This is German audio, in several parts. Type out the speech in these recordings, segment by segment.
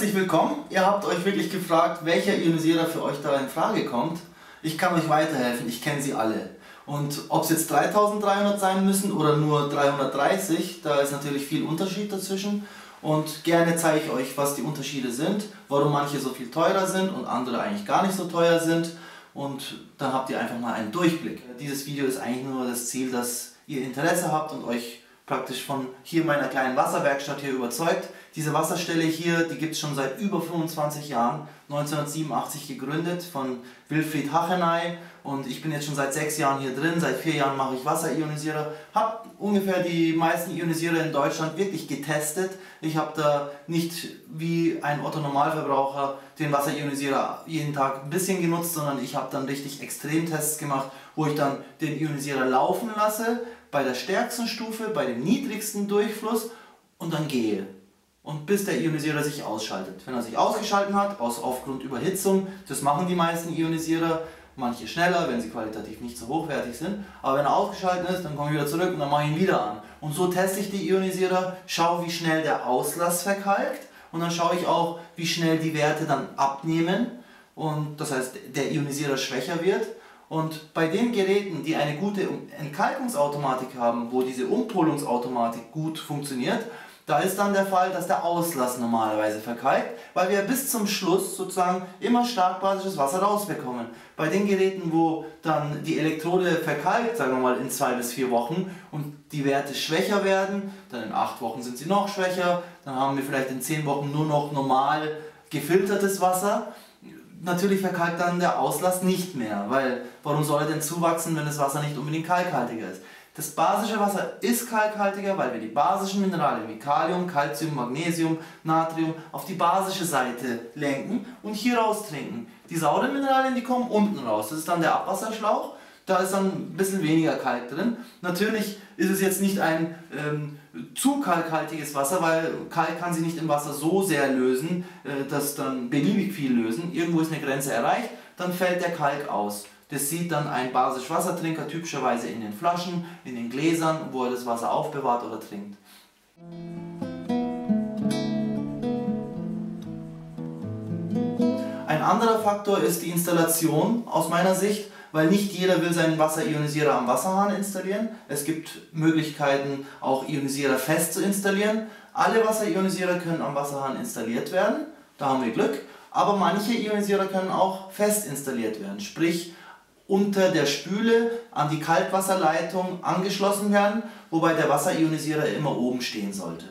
Herzlich willkommen. Ihr habt euch wirklich gefragt, welcher Ionisierer für euch da in Frage kommt. Ich kann euch weiterhelfen, ich kenne sie alle. Und ob es jetzt 3300 sein müssen oder nur 330, da ist natürlich viel Unterschied dazwischen. Und gerne zeige ich euch, was die Unterschiede sind, warum manche so viel teurer sind und andere eigentlich gar nicht so teuer sind. Und dann habt ihr einfach mal einen Durchblick. Dieses Video ist eigentlich nur das Ziel, dass ihr Interesse habt und euch praktisch von hier meiner kleinen Wasserwerkstatt hier überzeugt. Diese Wasserstelle hier, die gibt es schon seit über 25 Jahren, 1987 gegründet von Wilfried Hacheney, und ich bin jetzt schon seit 6 Jahren hier drin, seit 4 Jahren mache ich Wasserionisierer, habe ungefähr die meisten Ionisierer in Deutschland wirklich getestet. Ich habe da nicht wie ein Otto-Normalverbraucher den Wasserionisierer jeden Tag ein bisschen genutzt, sondern ich habe dann richtig Extremtests gemacht, wo ich dann den Ionisierer laufen lasse, bei der stärksten Stufe, bei dem niedrigsten Durchfluss und dann gehe. Und bis der Ionisierer sich ausschaltet. Wenn er sich ausgeschaltet hat, aufgrund Überhitzung, das machen die meisten Ionisierer, manche schneller, wenn sie qualitativ nicht so hochwertig sind, aber wenn er ausgeschaltet ist, dann komme ich wieder zurück und dann mache ich ihn wieder an. Und so teste ich die Ionisierer, schaue, wie schnell der Auslass verkalkt, und dann schaue ich auch, wie schnell die Werte dann abnehmen, und das heißt, der Ionisierer schwächer wird. Und bei den Geräten, die eine gute Entkalkungsautomatik haben, wo diese Umpolungsautomatik gut funktioniert, da ist dann der Fall, dass der Auslass normalerweise verkalkt, weil wir bis zum Schluss sozusagen immer stark basisches Wasser rausbekommen. Bei den Geräten, wo dann die Elektrode verkalkt, sagen wir mal in 2 bis 4 Wochen, und die Werte schwächer werden, dann in 8 Wochen sind sie noch schwächer, dann haben wir vielleicht in 10 Wochen nur noch normal gefiltertes Wasser. Natürlich verkalkt dann der Auslass nicht mehr, weil warum soll er denn zuwachsen, wenn das Wasser nicht unbedingt kalkhaltiger ist? Das basische Wasser ist kalkhaltiger, weil wir die basischen Mineralien wie Kalium, Calcium, Magnesium, Natrium auf die basische Seite lenken und hier raus trinken. Die sauren Mineralien, die kommen unten raus. Das ist dann der Abwasserschlauch. Da ist dann ein bisschen weniger Kalk drin. Natürlich ist es jetzt nicht ein zu kalkhaltiges Wasser, weil Kalk kann sich nicht im Wasser so sehr lösen, dass dann beliebig viel lösen. Irgendwo ist eine Grenze erreicht, dann fällt der Kalk aus. Das sieht dann ein basisch Wassertrinker typischerweise in den Flaschen, in den Gläsern, wo er das Wasser aufbewahrt oder trinkt. Ein anderer Faktor ist die Installation aus meiner Sicht, weil nicht jeder will seinen Wasserionisierer am Wasserhahn installieren. Es gibt Möglichkeiten, auch Ionisierer fest zu installieren. Alle Wasserionisierer können am Wasserhahn installiert werden, da haben wir Glück, aber manche Ionisierer können auch fest installiert werden, sprich unter der Spüle an die Kaltwasserleitung angeschlossen werden, wobei der Wasserionisierer immer oben stehen sollte.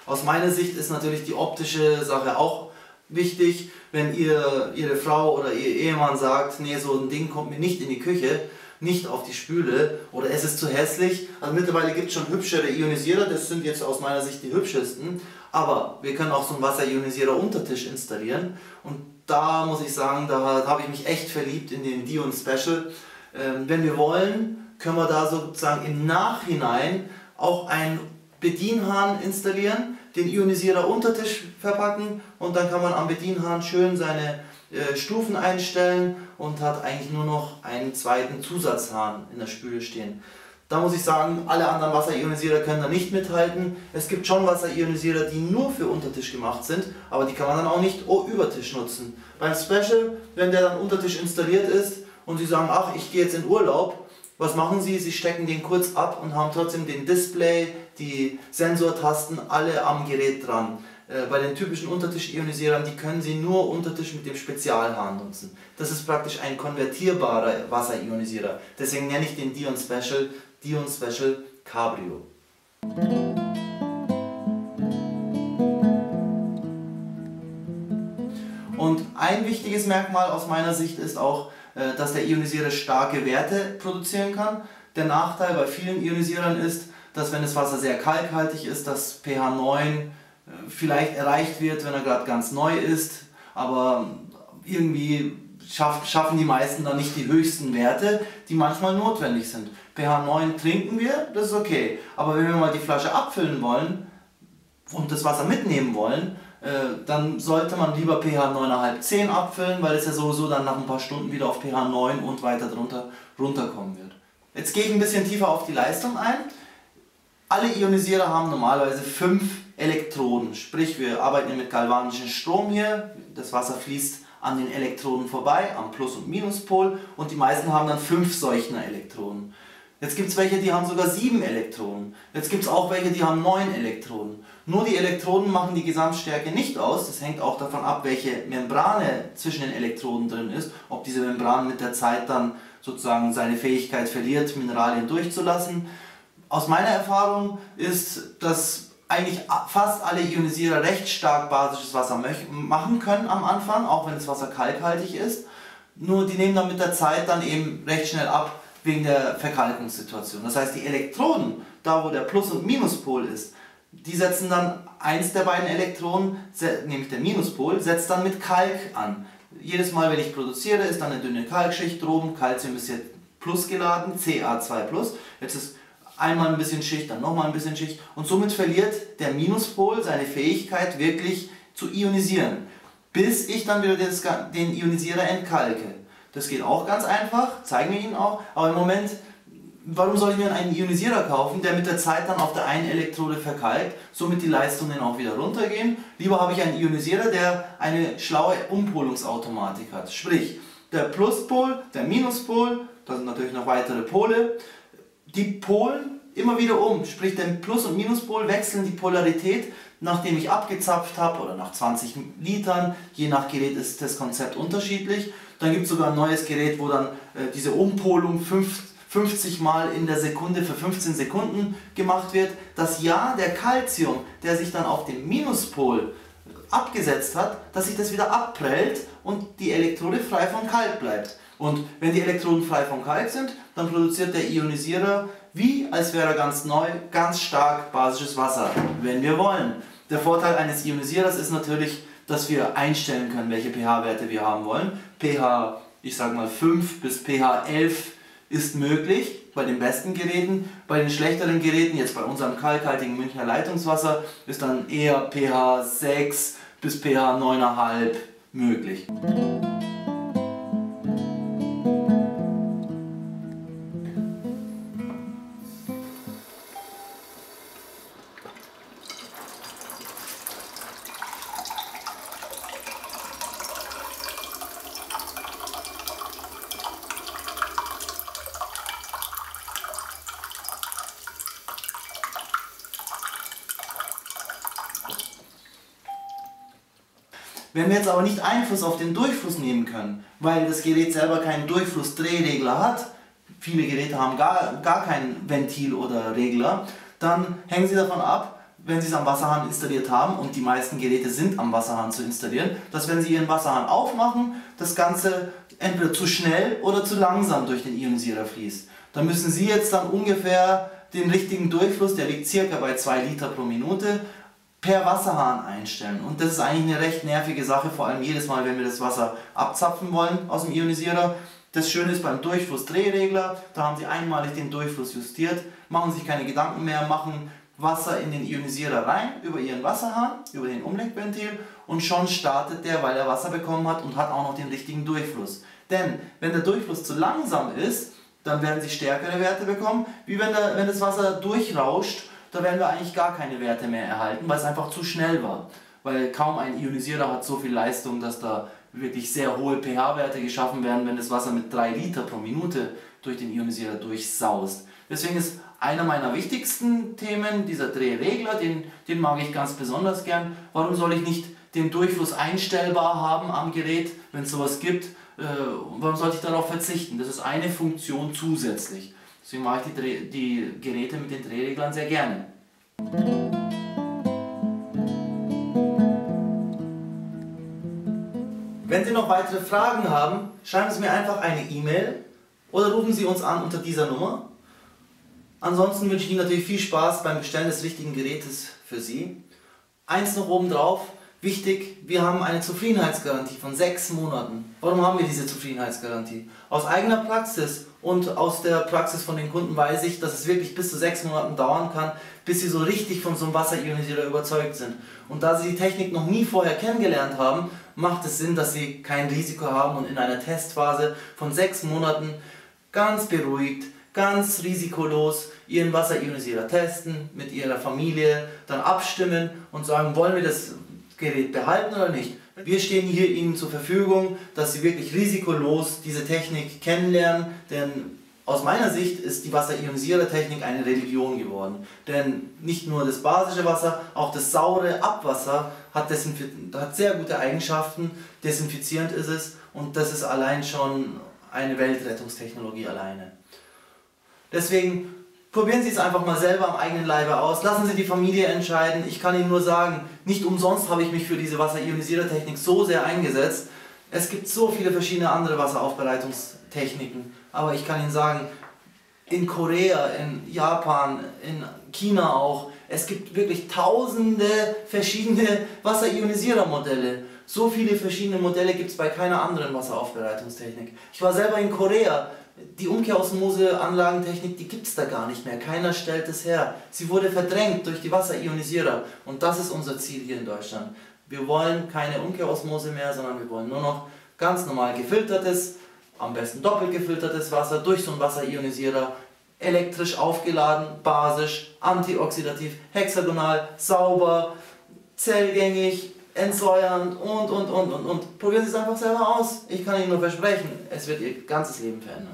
Aus meiner Sicht ist natürlich die optische Sache auch wichtig. Wenn Ihre Frau oder Ihr Ehemann sagt, nee, so ein Ding kommt mir nicht in die Küche, nicht auf die Spüle, oder es ist zu hässlich. Also mittlerweile gibt es schon hübschere Ionisierer, das sind jetzt aus meiner Sicht die hübschesten, aber wir können auch so einen Wasserionisierer Untertisch installieren, und da muss ich sagen, da habe ich mich echt verliebt in den Dion Special. Wenn wir wollen, können wir da sozusagen im Nachhinein auch einen Bedienhahn installieren, den Ionisierer Untertisch verpacken, und dann kann man am Bedienhahn schön seine Stufen einstellen und hat eigentlich nur noch einen zweiten Zusatzhahn in der Spüle stehen. Da muss ich sagen, alle anderen Wasserionisierer können da nicht mithalten. Es gibt schon Wasserionisierer, die nur für Untertisch gemacht sind, aber die kann man dann auch nicht über Tisch nutzen. Beim Special, wenn der dann unter Tisch installiert ist und Sie sagen, ach, ich gehe jetzt in Urlaub, was machen Sie? Sie stecken den kurz ab und haben trotzdem den Display, die Sensortasten alle am Gerät dran. Bei den typischen Untertisch-Ionisierern, die können Sie nur Untertisch mit dem Spezialhahn nutzen. Das ist praktisch ein konvertierbarer Wasserionisierer. Deswegen nenne ich den Dion Special Cabrio. Und ein wichtiges Merkmal aus meiner Sicht ist auch, dass der Ionisierer starke Werte produzieren kann. Der Nachteil bei vielen Ionisierern ist, dass wenn das Wasser sehr kalkhaltig ist, dass pH 9 vielleicht erreicht wird, wenn er gerade ganz neu ist, aber irgendwie schaffen die meisten dann nicht die höchsten Werte, die manchmal notwendig sind. pH 9 trinken wir, das ist okay, aber wenn wir mal die Flasche abfüllen wollen und das Wasser mitnehmen wollen, dann sollte man lieber pH 9,5, 10 abfüllen, weil es ja sowieso dann nach ein paar Stunden wieder auf pH 9 und weiter drunter runterkommen wird. Jetzt gehe ich ein bisschen tiefer auf die Leistung ein. Alle Ionisierer haben normalerweise 5 Elektroden, sprich wir arbeiten hier mit galvanischem Strom hier, das Wasser fließt an den Elektroden vorbei, am Plus- und Minuspol, und die meisten haben dann 5 solcher Elektroden. Jetzt gibt es welche, die haben sogar 7 Elektroden. Jetzt gibt es auch welche, die haben 9 Elektroden. Nur die Elektroden machen die Gesamtstärke nicht aus. Das hängt auch davon ab, welche Membrane zwischen den Elektroden drin ist. Ob diese Membran mit der Zeit dann sozusagen seine Fähigkeit verliert, Mineralien durchzulassen. Aus meiner Erfahrung ist, dass eigentlich fast alle Ionisierer recht stark basisches Wasser machen können am Anfang, auch wenn das Wasser kalkhaltig ist. Nur die nehmen dann mit der Zeit dann eben recht schnell ab, wegen der Verkalkungssituation. Das heißt, die Elektroden, da wo der Plus- und Minuspol ist, die setzen dann eins der beiden Elektronen, nämlich der Minuspol, setzt dann mit Kalk an. Jedes Mal, wenn ich produziere, ist dann eine dünne Kalkschicht droben, Calcium ist jetzt plus geladen, Ca2+. Jetzt ist einmal ein bisschen Schicht, dann nochmal ein bisschen Schicht, und somit verliert der Minuspol seine Fähigkeit wirklich zu ionisieren, bis ich dann wieder den Ionisierer entkalke. Das geht auch ganz einfach, zeigen wir Ihnen auch, aber im Moment, warum soll ich mir einen Ionisierer kaufen, der mit der Zeit dann auf der einen Elektrode verkalkt, somit die Leistungen auch wieder runtergehen? Lieber habe ich einen Ionisierer, der eine schlaue Umpolungsautomatik hat. Sprich, der Pluspol, der Minuspol, da sind natürlich noch weitere Pole, die polen immer wieder um, sprich der Plus- und Minuspol wechseln die Polarität, nachdem ich abgezapft habe, oder nach 20 Litern, je nach Gerät ist das Konzept unterschiedlich. Dann gibt es sogar ein neues Gerät, wo dann diese Umpolung 50 Mal in der Sekunde für 15 Sekunden gemacht wird. Das Ja der Calcium, der sich dann auf dem Minuspol abgesetzt hat, dass sich das wieder abprellt und die Elektrode frei von Kalk bleibt. Und wenn die Elektroden frei von Kalk sind, dann produziert der Ionisierer, wie als wäre er ganz neu, ganz stark basisches Wasser, wenn wir wollen. Der Vorteil eines Ionisierers ist natürlich, dass wir einstellen können, welche pH-Werte wir haben wollen. pH, ich sage mal 5 bis pH 11 ist möglich bei den besten Geräten. Bei den schlechteren Geräten, jetzt bei unserem kalkhaltigen Münchner Leitungswasser, ist dann eher pH 6 bis pH 9,5 möglich. Wenn wir jetzt aber nicht Einfluss auf den Durchfluss nehmen können, weil das Gerät selber keinen Durchflussdrehregler hat, viele Geräte haben gar kein Ventil oder Regler, dann hängen Sie davon ab, wenn Sie es am Wasserhahn installiert haben, und die meisten Geräte sind am Wasserhahn zu installieren, dass wenn Sie Ihren Wasserhahn aufmachen, das Ganze entweder zu schnell oder zu langsam durch den Ionisierer fließt. Da müssen Sie jetzt dann ungefähr den richtigen Durchfluss, der liegt circa bei 2 Liter pro Minute, per Wasserhahn einstellen. Und das ist eigentlich eine recht nervige Sache, vor allem jedes Mal, wenn wir das Wasser abzapfen wollen aus dem Ionisierer. Das Schöne ist beim Durchflussdrehregler, da haben Sie einmalig den Durchfluss justiert, machen sich keine Gedanken mehr, machen Wasser in den Ionisierer rein, über Ihren Wasserhahn, über den Umlenkventil, und schon startet der, weil er Wasser bekommen hat und hat auch noch den richtigen Durchfluss. Denn wenn der Durchfluss zu langsam ist, dann werden Sie stärkere Werte bekommen, wie wenn das Wasser durchrauscht. Da werden wir eigentlich gar keine Werte mehr erhalten, weil es einfach zu schnell war. Weil kaum ein Ionisierer hat so viel Leistung, dass da wirklich sehr hohe pH-Werte geschaffen werden, wenn das Wasser mit 3 Liter pro Minute durch den Ionisierer durchsaust. Deswegen ist einer meiner wichtigsten Themen dieser Drehregler, den mag ich ganz besonders gern. Warum soll ich nicht den Durchfluss einstellbar haben am Gerät, wenn es sowas gibt? Warum sollte ich darauf verzichten? Das ist eine Funktion zusätzlich. Deswegen mache ich die Geräte mit den Drehreglern sehr gerne. Wenn Sie noch weitere Fragen haben, schreiben Sie mir einfach eine E-Mail oder rufen Sie uns an unter dieser Nummer. Ansonsten wünsche ich Ihnen natürlich viel Spaß beim Bestellen des richtigen Gerätes für Sie. Eins noch oben drauf, wichtig, wir haben eine Zufriedenheitsgarantie von 6 Monaten. Warum haben wir diese Zufriedenheitsgarantie? Aus eigener Praxis und aus der Praxis von den Kunden weiß ich, dass es wirklich bis zu 6 Monaten dauern kann, bis sie so richtig von so einem Wasserionisierer überzeugt sind. Und da sie die Technik noch nie vorher kennengelernt haben, macht es Sinn, dass sie kein Risiko haben und in einer Testphase von 6 Monaten ganz beruhigt, ganz risikolos Ihren Wasserionisierer testen, mit Ihrer Familie dann abstimmen und sagen, wollen wir das Gerät behalten oder nicht. Wir stehen hier Ihnen zur Verfügung, dass Sie wirklich risikolos diese Technik kennenlernen, denn aus meiner Sicht ist die Wasserionisierertechnik eine Religion geworden. Denn nicht nur das basische Wasser, auch das saure Abwasser hat sehr gute Eigenschaften, desinfizierend ist es und das ist allein schon eine Weltrettungstechnologie alleine. Deswegen probieren Sie es einfach mal selber am eigenen Leibe aus, lassen Sie die Familie entscheiden. Ich kann Ihnen nur sagen, nicht umsonst habe ich mich für diese Wasserionisierertechnik so sehr eingesetzt. Es gibt so viele verschiedene andere Wasseraufbereitungstechniken, aber ich kann Ihnen sagen, in Korea, in Japan, in China auch, es gibt wirklich tausende verschiedene Wasserionisierermodelle. So viele verschiedene Modelle gibt es bei keiner anderen Wasseraufbereitungstechnik. Ich war selber in Korea. Die Umkehrosmose-Anlagentechnik, die gibt es da gar nicht mehr. Keiner stellt es her. Sie wurde verdrängt durch die Wasserionisierer. Und das ist unser Ziel hier in Deutschland. Wir wollen keine Umkehrosmose mehr, sondern wir wollen nur noch ganz normal gefiltertes, am besten doppelt gefiltertes Wasser durch so einen Wasserionisierer, elektrisch aufgeladen, basisch, antioxidativ, hexagonal, sauber, zellgängig, entsäuernd und. Probieren Sie es einfach selber aus. Ich kann Ihnen nur versprechen, es wird Ihr ganzes Leben verändern.